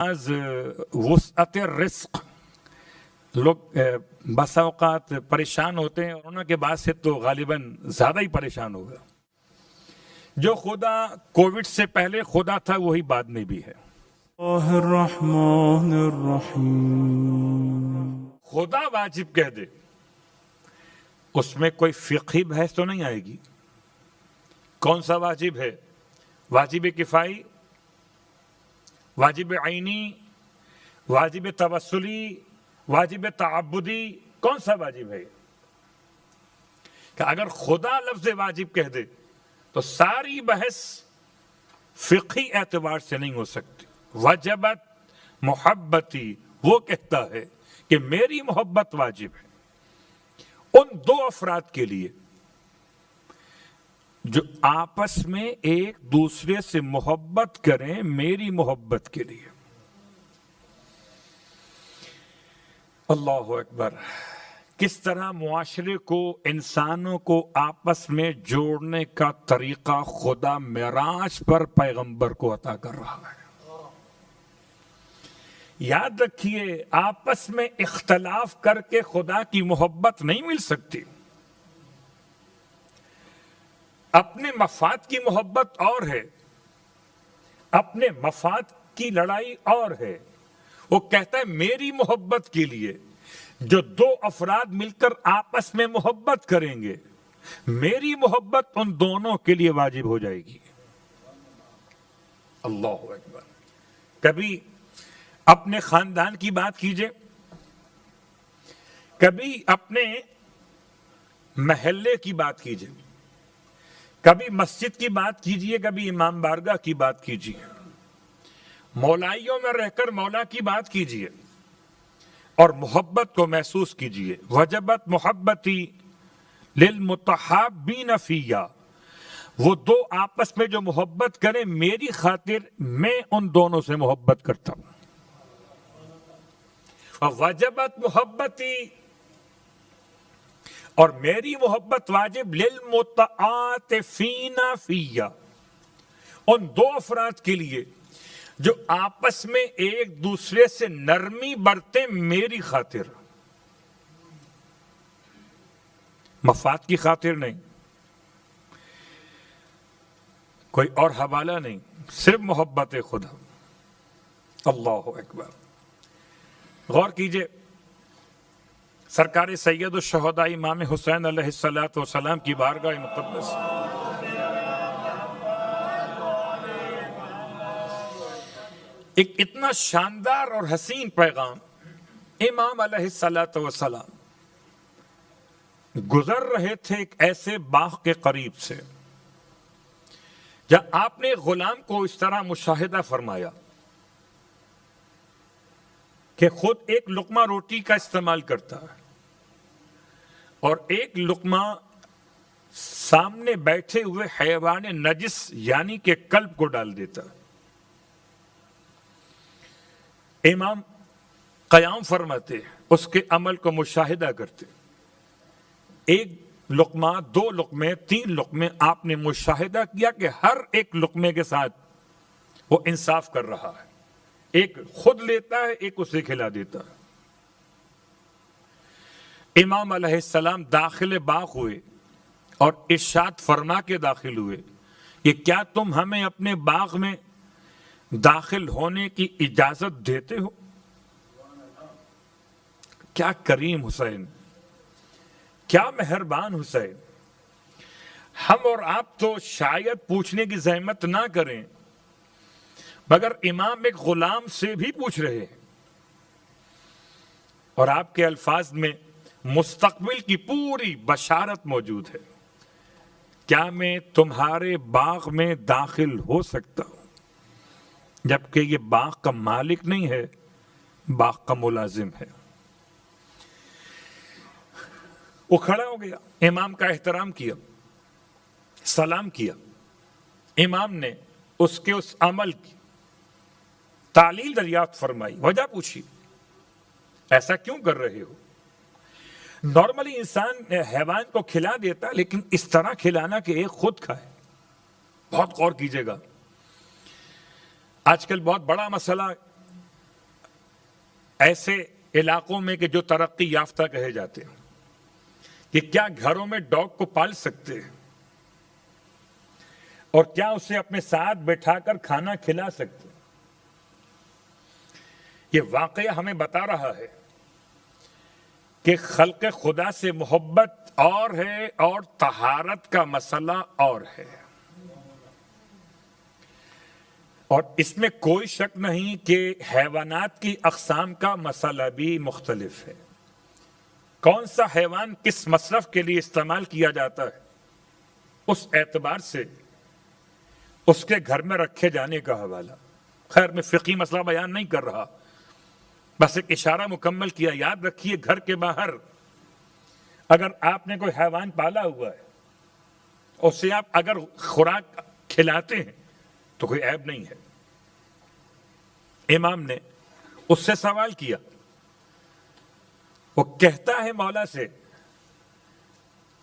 از وسعت رزق لوگ بسا اوقات پریشان ہوتے ہیں اور انہوں کے بعد سے تو غالباً زیادہ ہی پریشان ہوگا. جو خدا کووڈ سے پہلے خدا تھا وہی بعد میں بھی ہے. الرحمن الرحیم. خدا واجب کہہ دے اس میں کوئی فقہی بحث تو نہیں آئے گی. کون سا واجب ہے؟ واجب کفائی، واجب عینی، واجب توسلی، واجب تعبدی، کون سا واجب ہے؟ کہ اگر خدا لفظ واجب کہہ دے تو ساری بحث فقہی اعتبار سے نہیں ہو سکتی. وجبت محبتی، وہ کہتا ہے کہ میری محبت واجب ہے ان دو افراد کے لیے جو آپس میں ایک دوسرے سے محبت کریں میری محبت کے لیے. اللہ اکبر. کس طرح معاشرے کو، انسانوں کو آپس میں جوڑنے کا طریقہ خدا معراج پر پیغمبر کو عطا کر رہا ہے. یاد رکھیے آپس میں اختلاف کر کے خدا کی محبت نہیں مل سکتی. اپنے مفاد کی محبت اور ہے، اپنے مفاد کی لڑائی اور ہے. وہ کہتا ہے میری محبت کے لیے جو دو افراد مل کر آپس میں محبت کریں گے میری محبت ان دونوں کے لیے واجب ہو جائے گی. اللہ اکبر. کبھی اپنے خاندان کی بات کیجئے، کبھی اپنے محلے کی بات کیجئے، کبھی مسجد کی بات کیجئے، کبھی امام بارگاہ کی بات کیجئے. مولائیوں میں رہ کر مولا کی بات کیجئے اور محبت کو محسوس کیجئے. وجبت محبتی للمتحابین فیہ، وہ دو آپس میں جو محبت کریں میری خاطر میں ان دونوں سے محبت کرتا ہوں. وجبت محبتی، اور میری محبت واجب للمتعاطفین فیہ، ان دو افراد کے لیے جو آپس میں ایک دوسرے سے نرمی برتیں میری خاطر، مفاد کی خاطر نہیں، کوئی اور حوالہ نہیں، صرف محبت خدا. اللہ اکبر. غور کیجئے سرکار سید الشہداء امام حسین علیہ السلام کی بارگاہ مقدس ایک اتنا شاندار اور حسین پیغام. امام علیہ السلام گزر رہے تھے ایک ایسے باغ کے قریب سے جہاں آپ نے غلام کو اس طرح مشاہدہ فرمایا کہ خود ایک لقمہ روٹی کا استعمال کرتا ہے اور ایک لقمہ سامنے بیٹھے ہوئے حیوان نجس یعنی کہ کلب کو ڈال دیتا. امام قیام فرماتے اس کے عمل کو مشاہدہ کرتے. ایک لقمہ، دو لقمے، تین لقمے، آپ نے مشاہدہ کیا کہ ہر ایک لقمے کے ساتھ وہ انصاف کر رہا ہے. ایک خود لیتا ہے، ایک اسے کھلا دیتا ہے. امام علیہ السلام داخل باغ ہوئے اور ارشاد فرما کے داخل ہوئے کہ کیا تم ہمیں اپنے باغ میں داخل ہونے کی اجازت دیتے ہو؟ کیا کریم حسین، کیا مہربان حسین. ہم اور آپ تو شاید پوچھنے کی زحمت نہ کریں مگر امام ایک غلام سے بھی پوچھ رہے ہیں اور آپ کے الفاظ میں مستقبل کی پوری بشارت موجود ہے. کیا میں تمہارے باغ میں داخل ہو سکتا ہوں؟ جبکہ یہ باغ کا مالک نہیں ہے، باغ کا ملازم ہے. وہ کھڑا ہو گیا، امام کا احترام کیا، سلام کیا. امام نے اس کے اس عمل کی تعلیل دریافت فرمائی، وجہ پوچھی ایسا کیوں کر رہے ہو؟ نارملی انسان حیوان کو کھلا دیتا لیکن اس طرح کھلانا کہ ایک خود کھائے. بہت غور کیجئے گا. آج کل بہت بڑا مسئلہ ایسے علاقوں میں کہ جو ترقی یافتہ کہے جاتے ہیں کہ کیا گھروں میں ڈاگ کو پال سکتے ہیں اور کیا اسے اپنے ساتھ بٹھا کر کھانا کھلا سکتے ہیں؟ یہ واقعہ ہمیں بتا رہا ہے کہ خلق خدا سے محبت اور ہے اور طہارت کا مسئلہ اور ہے، اور اس میں کوئی شک نہیں کہ حیوانات کی اقسام کا مسئلہ بھی مختلف ہے۔ کون سا حیوان کس مصرف کے لیے استعمال کیا جاتا ہے، اس اعتبار سے اس کے گھر میں رکھے جانے کا حوالہ۔ خیر میں فقہی مسئلہ بیان نہیں کر رہا، بس ایک اشارہ مکمل کیا۔ یاد رکھیے گھر کے باہر اگر آپ نے کوئی حیوان پالا ہوا ہے، اسے آپ اگر خوراک کھلاتے ہیں تو کوئی عیب نہیں ہے۔ امام نے اس سے سوال کیا، وہ کہتا ہے مولا سے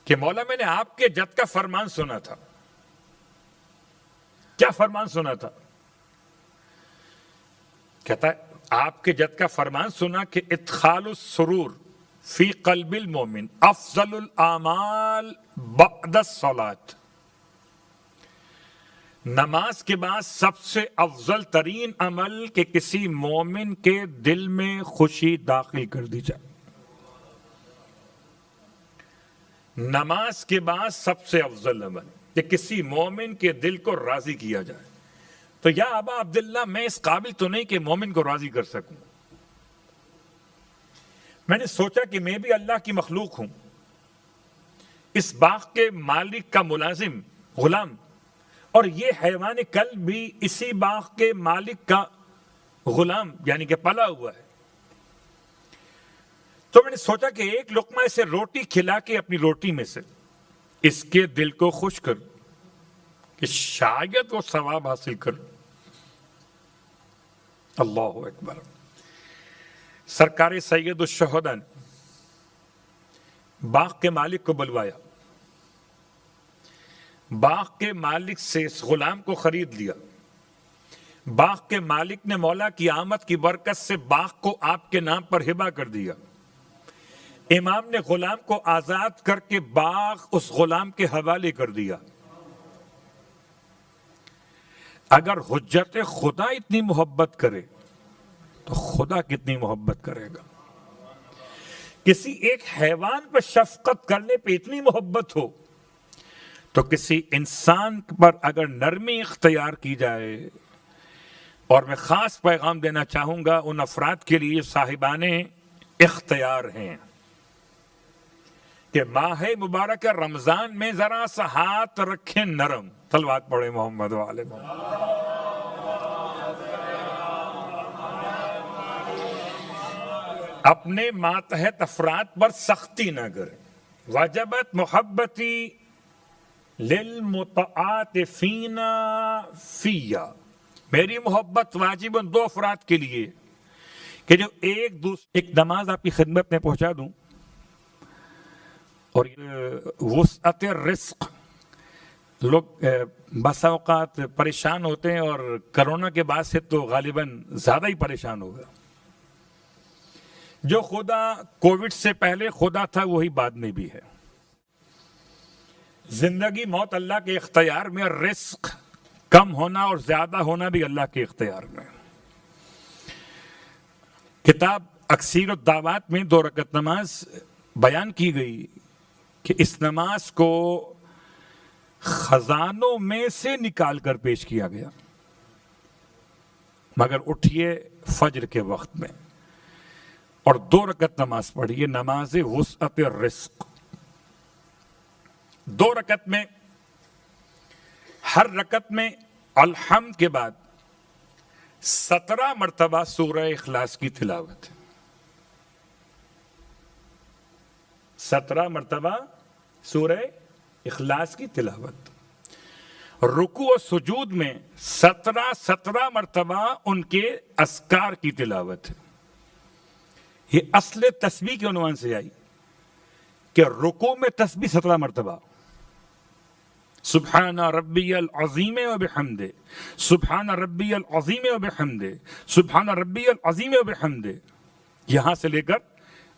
کہ مولا میں نے آپ کے جد کا فرمان سنا تھا۔ کیا فرمان سنا تھا؟ کہتا ہے آپ کے جد کا فرمان سنا کہ ادخال السرور فی قلب المومن افضل الاعمال بعد الصلاۃ، نماز کے بعد سب سے افضل ترین عمل کہ کسی مومن کے دل میں خوشی داخل کر دی جائے۔ نماز کے بعد سب سے افضل عمل کہ کسی مومن کے دل کو راضی کیا جائے۔ تو یا ابا عبداللہ میں اس قابل تو نہیں کہ مومن کو راضی کر سکوں۔ میں نے سوچا کہ میں بھی اللہ کی مخلوق ہوں، اس باغ کے مالک کا ملازم غلام، اور یہ حیوان کلب بھی اسی باغ کے مالک کا غلام یعنی کہ پلا ہوا ہے۔ تو میں نے سوچا کہ ایک لقمہ اسے روٹی کھلا کے اپنی روٹی میں سے اس کے دل کو خوش کر کہ شاید وہ ثواب حاصل کر۔ اللہ اکبر۔ سرکار سید الشہداء نے باغ کے مالک کو بلوایا، باغ کے مالک سے اس غلام کو خرید لیا۔ باغ کے مالک نے مولا کی آمد کی برکت سے باغ کو آپ کے نام پر ہبہ کر دیا۔ امام نے غلام کو آزاد کر کے باغ اس غلام کے حوالے کر دیا۔ اگر حجت خدا اتنی محبت کرے تو خدا کتنی محبت کرے گا۔ کسی ایک حیوان پر شفقت کرنے پہ اتنی محبت ہو تو کسی انسان پر اگر نرمی اختیار کی جائے، اور میں خاص پیغام دینا چاہوں گا ان افراد کے لیے صاحبان اختیار ہیں کہ ماہ مبارک رمضان میں ذرا سا ہاتھ رکھیں نرم۔ صلوات پڑھیں محمد وعلى محمد۔ اپنے ماتحت افراد پر سختی نہ کریں۔ وجبت محبتی للمتعاطفین فیا، میری محبت واجب ان دو افراد کے لیے کہ جو ایک نماز آپ کی خدمت میں پہنچا دوں، اور وسعت رزق، لوگ بس اوقات پریشان ہوتے ہیں اور کرونا کے بعد سے تو غالباً زیادہ ہی پریشان ہوگا۔ جو خدا کووڈ سے پہلے خدا تھا وہی بعد میں بھی ہے۔ زندگی موت اللہ کے اختیار میں، اور رزق کم ہونا اور زیادہ ہونا بھی اللہ کے اختیار میں۔ کتاب اکثیر الدعوات میں 2 رکعت نماز بیان کی گئی کہ اس نماز کو خزانوں میں سے نکال کر پیش کیا گیا، مگر اٹھیے فجر کے وقت میں اور 2 رکعت نماز پڑھیے، نماز وسعت الرزق۔ 2 رکعت میں ہر رکعت میں الحمد کے بعد 17 مرتبہ سورہ اخلاص کی تلاوت ہے۔ 17 مرتبہ سورہ اخلاص کی تلاوت۔ رکوع و سجود میں 17 مرتبہ ان کے اذکار کی تلاوت ہے۔ یہ اصل تسبیح کے عنوان سے آئی کہ رکوع میں تسبیح 17 مرتبہ، سبحان ربی العظیم و بحمدہ، سبحان ربی العظیم و بحمدہ، سبحان ربی العظیم و بحمدہ۔ یہاں سے لے کر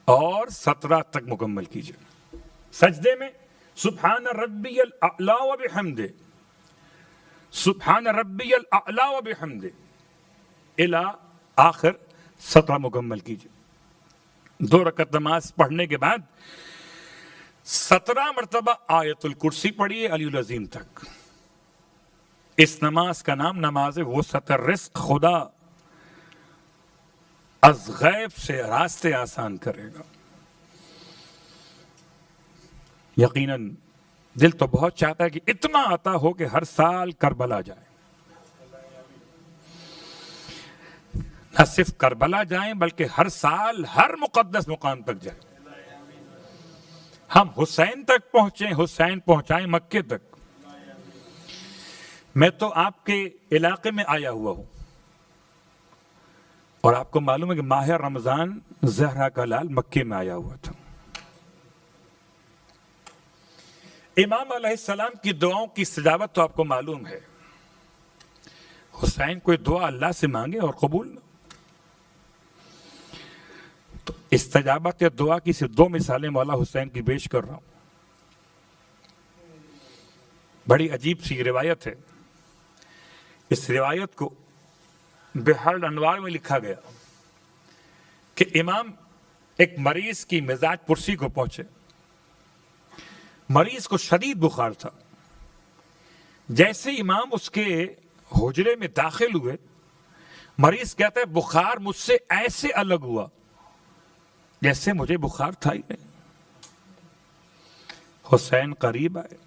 اور 17 تک مکمل کیجئے. سجدے میں سبحان ربی الاعلی و بحمدہ، سبحان ربی الاعلی و بحمدہ الی آخر 17 مکمل کیجئے. 2 رکعت نماز پڑھنے کے بعد 17 مرتبہ آیت الکرسی پڑھیے علی العظیم تک. اس نماز کا نام نماز وسط رزق. خدا از غیب سے راستے آسان کرے گا. یقیناً دل تو بہت چاہتا ہے کہ اتنا عطا ہو کہ ہر سال کربلا جائے. نہ صرف کربلا جائیں بلکہ ہر سال ہر مقدس مقام تک جائیں. ہم حسین تک پہنچیں، حسین پہنچائیں مکے تک. میں تو آپ کے علاقے میں آیا ہوا ہوں اور آپ کو معلوم ہے کہ ماہ رمضان زہرا کا لال مکے میں آیا ہوا تھا. امام علیہ السلام کی دعاؤں کی استجابت تو آپ کو معلوم ہے. حسین کوئی دعا اللہ سے مانگے اور قبول نہ. تو استجابت یا دعا کی صرف 2 مثالیں مولا حسین کی پیش کر رہا ہوں. بڑی عجیب سی روایت ہے. اس روایت کو بحر الانوار میں لکھا گیا کہ امام ایک مریض کی مزاج پرسی کو پہنچے. مریض کو شدید بخار تھا. جیسے امام اس کے حجرے میں داخل ہوئے، مریض کہتا ہے بخار مجھ سے ایسے الگ ہوا جیسے مجھے بخار تھا ہی نہیں. حسین قریب آئے،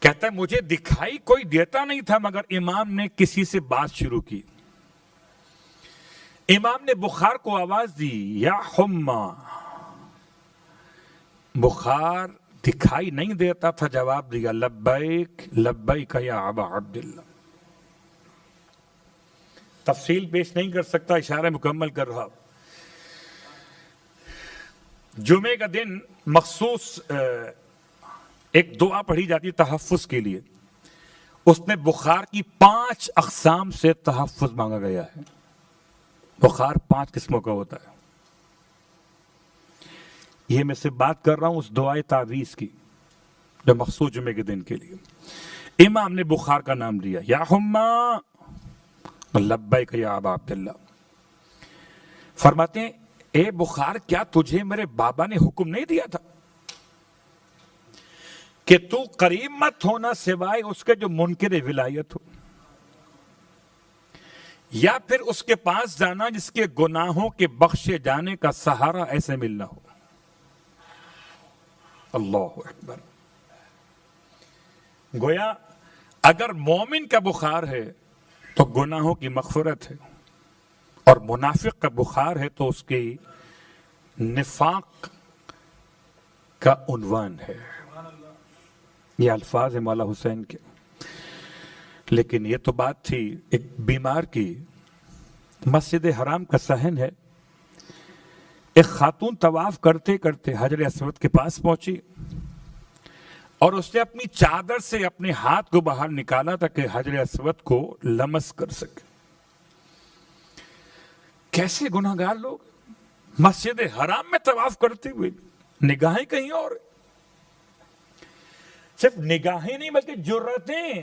کہتا ہے مجھے دکھائی کوئی دیتا نہیں تھا مگر امام نے کسی سے بات شروع کی. امام نے بخار کو آواز دی یا حما. بخار دکھائی نہیں دیتا تھا، جواب دیا لبیک لبیک یا ابا عبداللہ. تفصیل پیش نہیں کر سکتا، اشارہ مکمل کر رہا. جمعے کا دن مخصوص ایک دعا پڑھی جاتی تحفظ کے لیے. اس میں بخار کی 5 اقسام سے تحفظ مانگا گیا ہے. بخار 5 قسموں کا ہوتا ہے. یہ میں سے بات کر رہا ہوں اس دعائے تعویذ کی جو مخصوص جمعے کے دن کے لیے. امام نے بخار کا نام لیا یا حما لبیک یا ابا عبداللہ. فرماتے ہیں اے بخار کیا تجھے میرے بابا نے حکم نہیں دیا تھا کہ تو قریب مت ہونا سوائے اس کے جو منکر ولایت ہو، یا پھر اس کے پاس جانا جس کے گناہوں کے بخشے جانے کا سہارا ایسے ملنا ہو. اللہ اکبر. گویا اگر مومن کا بخار ہے تو گناہوں کی مغفرت ہے، اور منافق کا بخار ہے تو اس کی نفاق کا عنوان ہے. یہ الفاظ ہیں مولا حسین کے. لیکن یہ تو بات تھی ایک بیمار کی. مسجد حرام کا صحن ہے. ایک خاتون طواف کرتے کرتے حجر اسود کے پاس پہنچی اور اس نے اپنی چادر سے اپنے ہاتھ کو باہر نکالا تاکہ حجر اسود کو لمس کر سکے. کیسے گناہگار لوگ مسجد حرام میں طواف کرتے ہوئے نگاہیں کہیں اور. صرف نگاہیں نہیں بلکہ جرأتیں.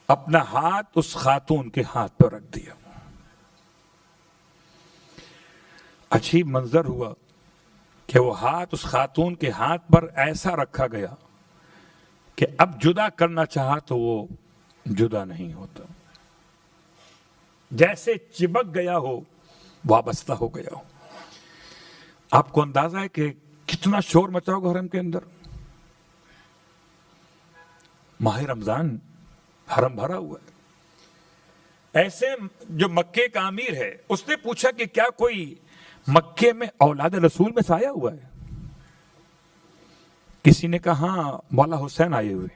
اپنا ہاتھ اس خاتون کے ہاتھ پر رکھ دیا. عجیب منظر ہوا کہ وہ ہاتھ اس خاتون کے ہاتھ پر ایسا رکھا گیا کہ اب جدا کرنا چاہا تو وہ جدا نہیں ہوتا. جیسے چپک گیا ہو، وابستہ ہو گیا ہو. آپ کو اندازہ ہے کہ کتنا شور مچا ہوگا حرم کے اندر. ماہ رمضان حرم بھرا ہوا ہے. ایسے جو مکے کا امیر ہے اس نے پوچھا کہ کیا کوئی مکے میں اولاد رسول میں سے آیا ہوا ہے؟ کسی نے کہا ہاں مولا حسین آئے ہوئے.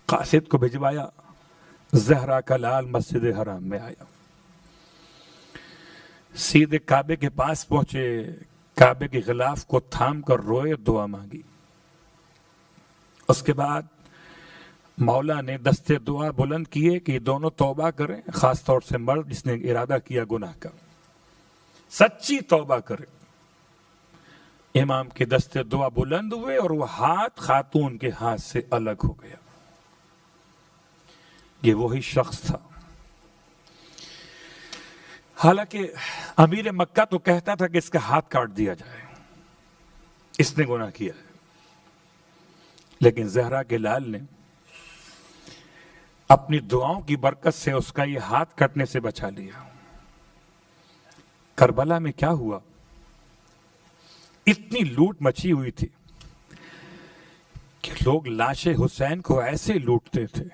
قاصد کو بھجوایا، زہرا کا لال مسجد حرام میں آیا. سیدھے کعبے کے پاس پہنچے، کعبے کے غلاف کو تھام کر روئے، دعا مانگی. اس کے بعد مولا نے دستے دعا بلند کیے کہ دونوں توبہ کریں، خاص طور سے مرد جس نے ارادہ کیا گناہ کا، سچی توبہ کرے۔ امام کے دستے دعا بلند ہوئے اور وہ ہاتھ خاتون کے ہاتھ سے الگ ہو گیا۔ یہ وہی شخص تھا، حالانکہ امیر مکہ تو کہتا تھا کہ اس کا ہاتھ کاٹ دیا جائے، اس نے گناہ کیا ہے، لیکن زہرا کے لال نے اپنی دعاؤں کی برکت سے اس کا یہ ہاتھ کٹنے سے بچا لیا۔ کربلا میں کیا ہوا؟ اتنی لوٹ مچی ہوئی تھی کہ لوگ لاش حسین کو ایسے لوٹتے تھے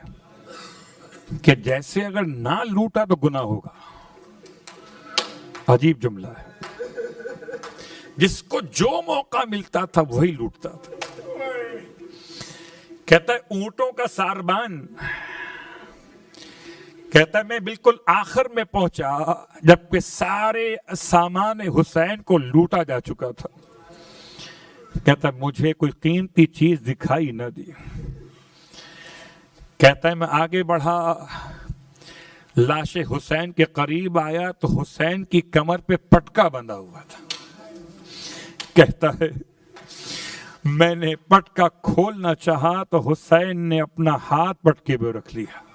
کہ جیسے اگر نہ لوٹا تو گناہ ہوگا۔ عجیب جملہ ہے، جس کو جو موقع ملتا تھا وہی لوٹتا تھا۔ کہتا ہے اونٹوں کا ساربان، کہتا ہے میں بالکل آخر میں پہنچا جبکہ سارے سامان حسین کو لوٹا جا چکا تھا۔ کہتا ہے مجھے کوئی قیمتی چیز دکھائی نہ دی۔ کہتا ہے میں آگے بڑھا، لاش حسین کے قریب آیا تو حسین کی کمر پہ پٹکا بندھا ہوا تھا۔ کہتا ہے میں نے پٹکا کھولنا چاہا تو حسین نے اپنا ہاتھ پٹکے پہ رکھ لیا۔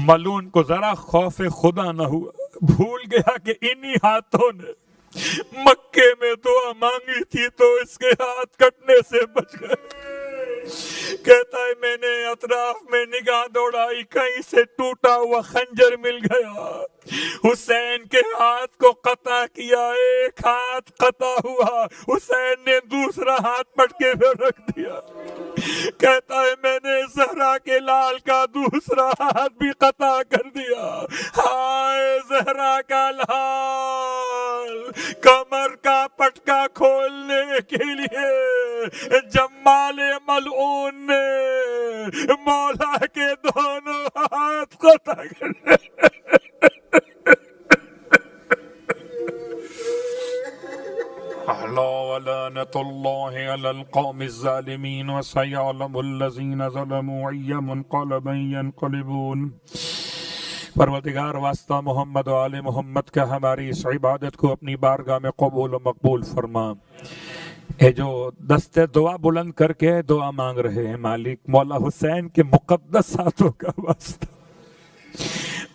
ملعون کو ذرا خوف خدا نہ ہوا، بھول گیا کہ انہی ہاتھوں نے مکے میں دعا مانگی تھی تو اس کے ہاتھ کٹنے سے بچ گئے۔ کہتا ہے میں نے اطراف میں نگاہ دوڑائی، کہیں سے ٹوٹا ہوا خنجر مل گیا، حسین کے ہاتھ کو قطع کیا، ایک ہاتھ قطع ہوا، حسین نے دوسرا ہاتھ پٹکے پہ رکھ دیا۔ کہتا ہے میں نے زہرا کے لال کا دوسرا ہاتھ بھی قطع کر دیا۔ ہائے زہرا کا لال، کمر کا پٹکا کھولنے کے لیے جمال ملعون نے مولا کے دونوں ہاتھ قطع کر دیا۔ ولعنة الله على القوم الظالمين وسيعلم الذين ظلموا أي منقلب ينقلبون۔ پروردگار واسطہ محمد و آل محمد کا ہماری اس عبادت کو اپنی بارگاہ میں قبول و مقبول فرما۔ یہ جو دستے دعا بلند کر کے دعا مانگ رہے ہیں مالک، مولا حسین کے مقدس ہاتھوں کا واسطہ،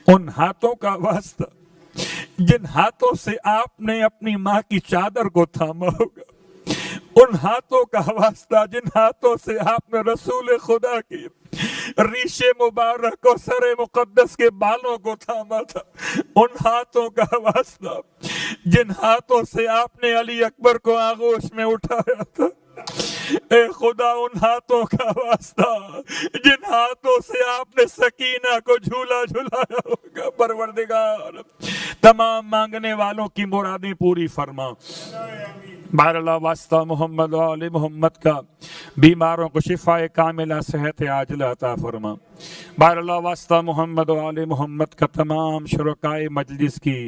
ان ہاتھوں کا واسطہ جن ہاتھوں سے آپ نے اپنی ماں کی چادر کو تھاما ہوگا، ان ہاتھوں کا واسطہ جن ہاتھوں سے آپ نے رسول خدا کی ریش مبارک اور سر مقدس کے بالوں کو تھاما تھا، ان ہاتھوں کا واسطہ جن ہاتھوں سے آپ نے علی اکبر کو آغوش میں اٹھایا تھا، اے خدا ان ہاتھوں کا واسطہ جن ہاتھوں سے آپ نے سکینہ کو جھولا جھلایا ہوگا۔ پروردگار تمام مانگنے والوں کی مرادیں پوری فرما۔ بہر اللہ واسطہ محمد و آل محمد کا بیماروں کو شفاء کاملہ صحت عاجلہ عطا فرما۔ بہر اللہ واسطہ محمد و آل محمد کا تمام شرکائے مجلس کی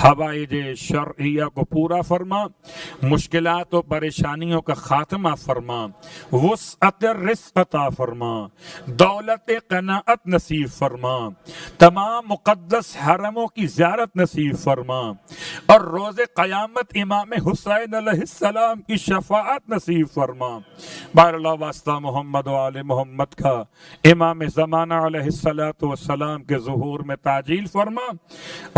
حوائج شرعیہ کو پورا فرما، مشکلات و پریشانیوں کا خاتمہ فرما، وسعت رزق عطا فرما، دولت قناعت نصیب فرما، تمام مقدس حرموں کی زیارت نصیب فرما، اور روز قیامت امام حسین علیہ السلام کی شفاعت نصیب فرما۔ بہر اللہ واسطہ محمد و آل محمد کا امام زمانہ علیہ السلام کے ظہور میں تعجیل فرما،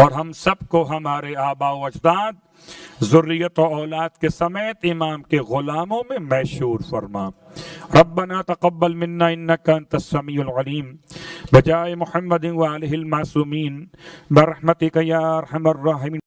اور ہم سب کو ہمارے آباء و اجداد، ذریت و اولاد کے سمیت امام کے غلاموں میں محشور فرما۔ ربنا تقبل منا انك انت السميع العليم بجائے محمد وآلہ المعصومین برحمتک یا ارحم الراحمین۔